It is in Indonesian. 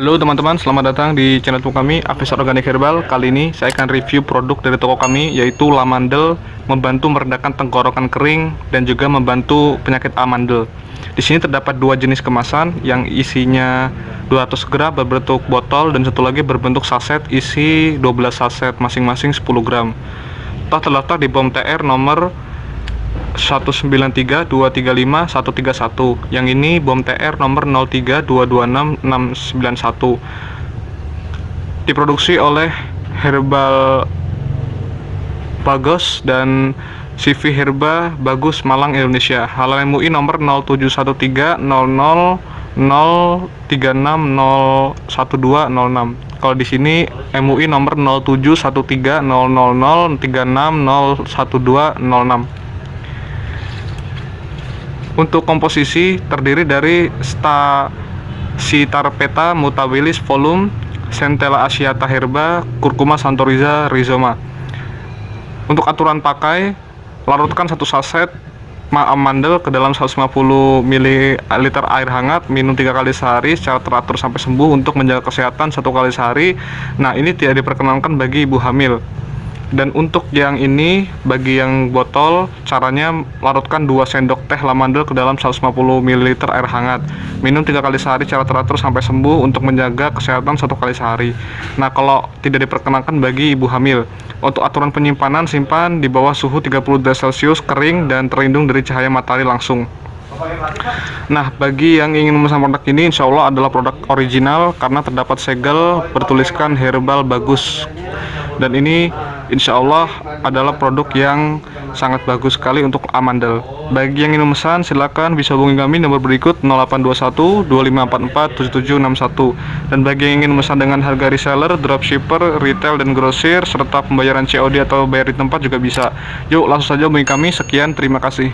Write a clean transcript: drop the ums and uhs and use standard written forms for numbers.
Halo teman-teman, selamat datang di channel kami, Avesar Organic Herbal. Kali ini saya akan review produk dari toko kami, yaitu lamandel, membantu meredakan tenggorokan kering dan juga membantu penyakit amandel. Di sini terdapat dua jenis kemasan yang isinya 200 gram berbentuk botol dan satu lagi berbentuk saset isi 12 saset masing-masing 10 gram. Telah terletak di BOM TR nomor 193 235 131. Yang ini BOM TR nomor 03 226 691. Diproduksi oleh Herbal Bagos dan CV Herba Bagus Malang Indonesia. Halal MUI nomor 0713 00 036 012 06. Kalau di sini MUI nomor 0713 000 36 012 06. Untuk komposisi terdiri dari Stasitarpeta mutabilis volum, Centella asiata herba, Curcuma santoriza rhizoma. Untuk aturan pakai, larutkan 1 saset amandel ke dalam 150 ml air hangat, minum 3 kali sehari secara teratur sampai sembuh untuk menjaga kesehatan 1 kali sehari. Nah, ini tidak diperkenankan bagi ibu hamil. Dan untuk yang ini, bagi yang botol, caranya larutkan 2 sendok teh lamandel ke dalam 150 ml air hangat. Minum 3 kali sehari secara teratur sampai sembuh untuk menjaga kesehatan 1 kali sehari. Nah, kalau tidak diperkenankan bagi ibu hamil. Untuk aturan penyimpanan, simpan di bawah suhu 30 derajat Celcius, kering dan terlindung dari cahaya matahari langsung. Nah, bagi yang ingin memesan produk ini, insya Allah adalah produk original karena terdapat segel bertuliskan Herbal Bagus. Dan ini insya Allah adalah produk yang sangat bagus sekali untuk amandel. Bagi yang ingin memesan, silakan bisa hubungi kami nomor berikut 0821 2544 7761. Dan bagi yang ingin memesan dengan harga reseller, dropshipper, retail dan grosir serta pembayaran COD atau bayar di tempat juga bisa. Yuk langsung saja hubungi kami. Sekian, terima kasih.